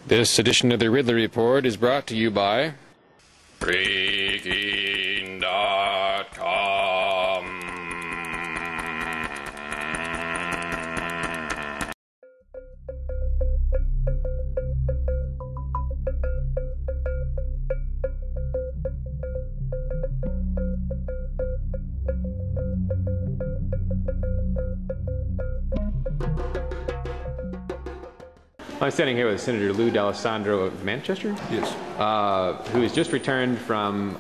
This edition of the Ridley Report is brought to you by Breaking.com. I'm standing here with Senator Lou D'Alessandro of Manchester. Yes. Who has just returned from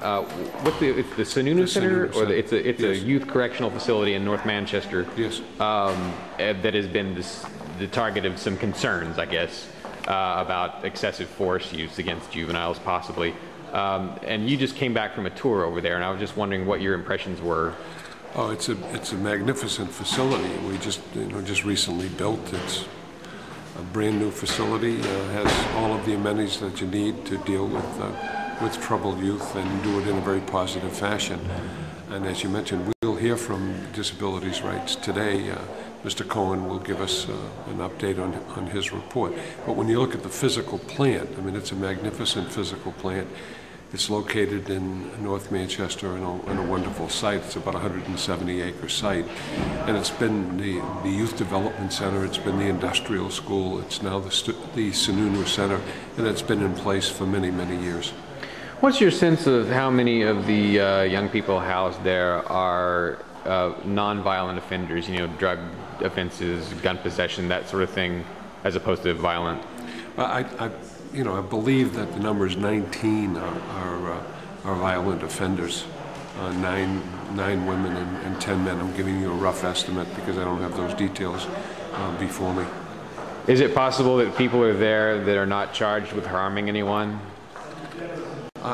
what's the Sununu Center, or it's a youth correctional facility in North Manchester. Yes. That has been the target of some concerns, I guess, about excessive force use against juveniles, possibly. And you just came back from a tour over there, and I was just wondering what your impressions were. Oh, it's a magnificent facility. We just recently built it. A brand new facility, has all of the amenities that you need to deal with troubled youth and do it in a very positive fashion. And as you mentioned, we'll hear from Disabilities Rights today. Mr. Cohen will give us an update on his report. But when you look at the physical plant, I mean, it's a magnificent physical plant. It's located in North Manchester in a wonderful site. It's about a 170-acre site. And it's been the Youth Development Center, it's been the Industrial School, it's now the Sununu Center, and it's been in place for many, many years. What's your sense of how many of the young people housed there are non-violent offenders, drug offenses, gun possession, that sort of thing, as opposed to violent? I believe that the number is 19 are violent offenders, 9 women and 10 men. I'm giving you a rough estimate because I don't have those details before me. Is it possible that people are there that are not charged with harming anyone?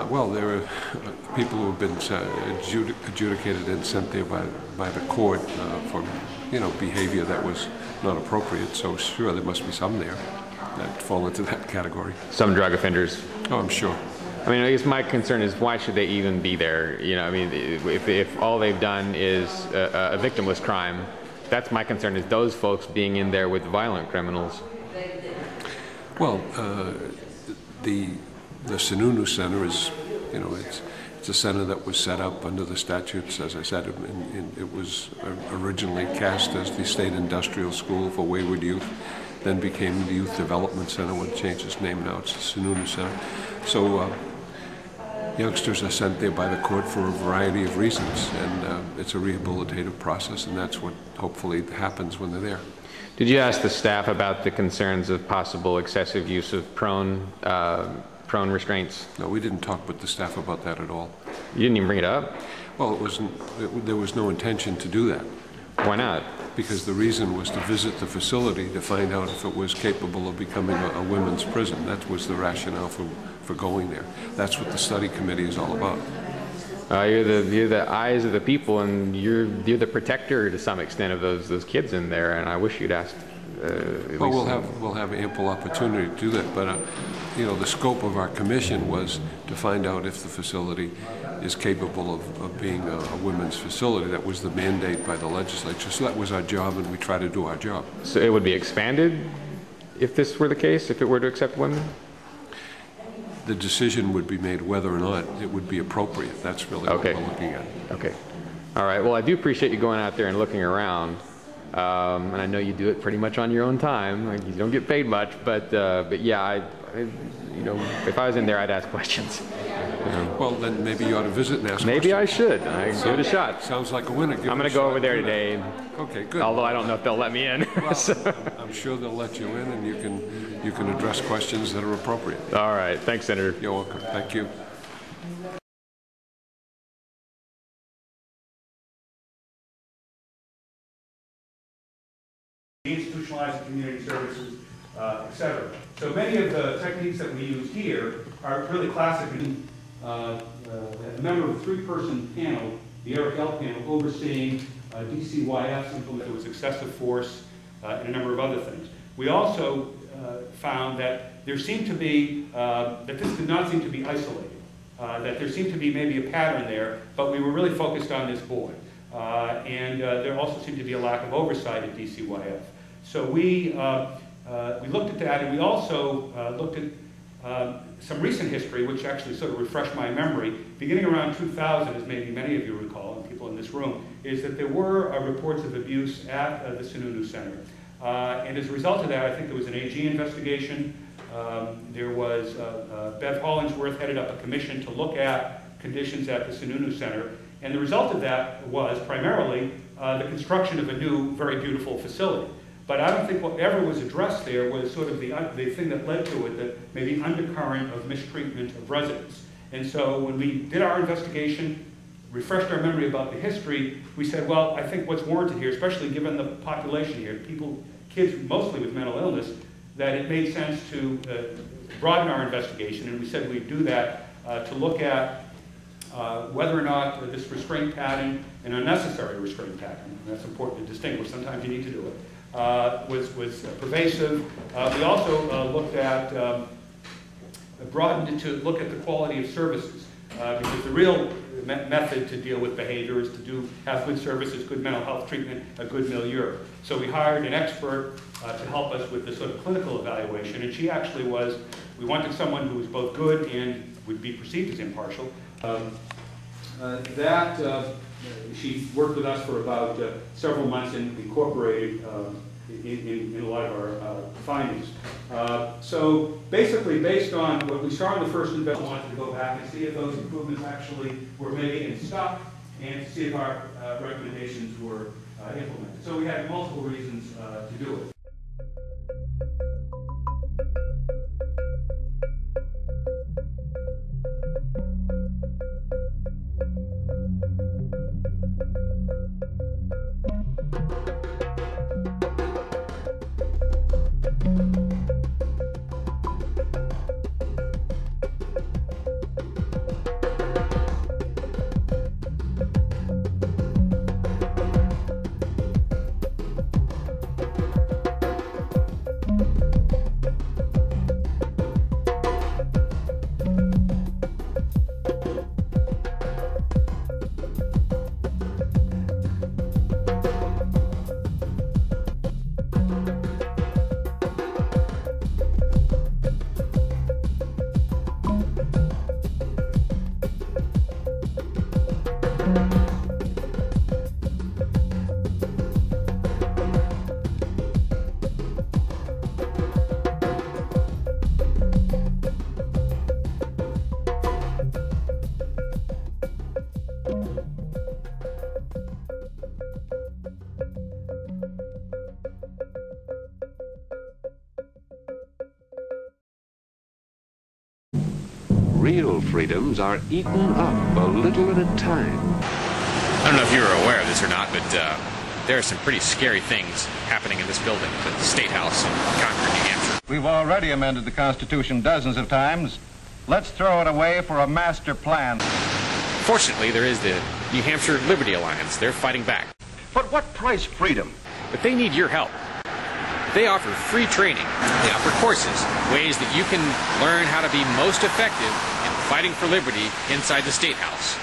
Well, there are people who have been adjudicated and sent there by the court for behavior that was not appropriate. So sure, there must be some there that fall into that category. Some drug offenders. Oh, I'm sure. I mean, I guess my concern is why should they even be there? If all they've done is a victimless crime, that's my concern, is those folks being in there with violent criminals. Well, the Sununu Center is, it's a center that was set up under the statutes, as I said, it was originally cast as the State Industrial School for Wayward Youth, then became the Youth Development Center. When it changed its name now, it's the Sununu Center. So youngsters are sent there by the court for a variety of reasons, and it's a rehabilitative process, and that's what hopefully happens when they're there. Did you ask the staff about the concerns of possible excessive use of prone restraints? No, we didn't talk with the staff about that at all. You didn't even bring it up? Well, there was no intention to do that. Why not? Because the reason was to visit the facility to find out if it was capable of becoming a women's prison. That was the rationale for going there. That's what the study committee is all about. You're the eyes of the people, and you're the protector to some extent of those kids in there. And I wish you'd asked. Well, we'll have ample opportunity to do that. But the scope of our commission was to find out if the facility is capable of being a women's facility. That was the mandate by the legislature. So that was our job, and we try to do our job. So it would be expanded if this were the case, if it were to accept women? The decision would be made whether or not it would be appropriate. That's really what we're looking at. Okay. All right. Well, I do appreciate you going out there and looking around. And I know you do it pretty much on your own time. Like, you don't get paid much, but yeah, if I was in there, I'd ask questions. Well, then maybe you ought to visit and ask questions. Maybe I should. I give it a shot. Sounds like a winner. I'm going to go over there today. Okay, good. Although I don't know if they'll let me in. Well, I'm sure they'll let you in, and you can address questions that are appropriate. All right. Thanks, Senator. You're welcome. Thank you. Institutionalized community services, etc. So many of the techniques that we use here are really classic. A member of a 3-person panel, the Eric L. panel, overseeing DCYF's implementation with excessive force and a number of other things. We also found that there seemed to be, that this did not seem to be isolated, that there seemed to be maybe a pattern there, but we were really focused on this boy. And there also seemed to be a lack of oversight at DCYF. So we we looked at that, and we also looked at some recent history, which actually sort of refreshed my memory. Beginning around 2000, as maybe many of you recall, and people in this room, is that there were reports of abuse at the Sununu Center. And as a result of that, I think there was an AG investigation. There was Bev Hollingsworth headed up a commission to look at conditions at the Sununu Center. And the result of that was primarily the construction of a new, very beautiful facility. But I don't think whatever was addressed there was sort of the thing that led to it, that maybe undercurrent of mistreatment of residents. And so when we did our investigation, refreshed our memory about the history, we said, well, I think what's warranted here, especially given the population here, kids mostly with mental illness, that it made sense to broaden our investigation. And we said we'd do that to look at whether or not this restraint pattern, an unnecessary restraint pattern, and that's important to distinguish, sometimes you need to do it, was pervasive. We also looked at, broadened it to look at the quality of services, because the real method to deal with behavior is to have good services, good mental health treatment, a good milieu. So we hired an expert to help us with the sort of clinical evaluation, and she actually we wanted someone who was both good and would be perceived as impartial. She worked with us for about several months and incorporated in a lot of our findings. So basically, based on what we saw in the first investigation, I wanted to go back and see if those improvements actually were made and stuck, and to see if our recommendations were implemented. So we had multiple reasons to do it. Real freedoms are eaten up a little at a time. I don't know if you were aware of this or not, but there are some pretty scary things happening in this building, the State House in Concord, New Hampshire. We've already amended the Constitution dozens of times. Let's throw it away for a master plan. Fortunately, there is the New Hampshire Liberty Alliance. They're fighting back. But what price freedom? But they need your help. They offer free training. They offer courses, ways that you can learn how to be most effective in fighting for liberty inside the State House.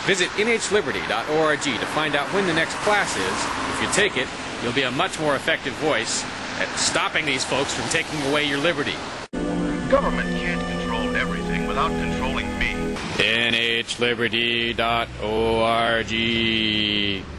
Visit nhliberty.org to find out when the next class is. If you take it, you'll be a much more effective voice at stopping these folks from taking away your liberty. Government can't control everything without controlling me. nhliberty.org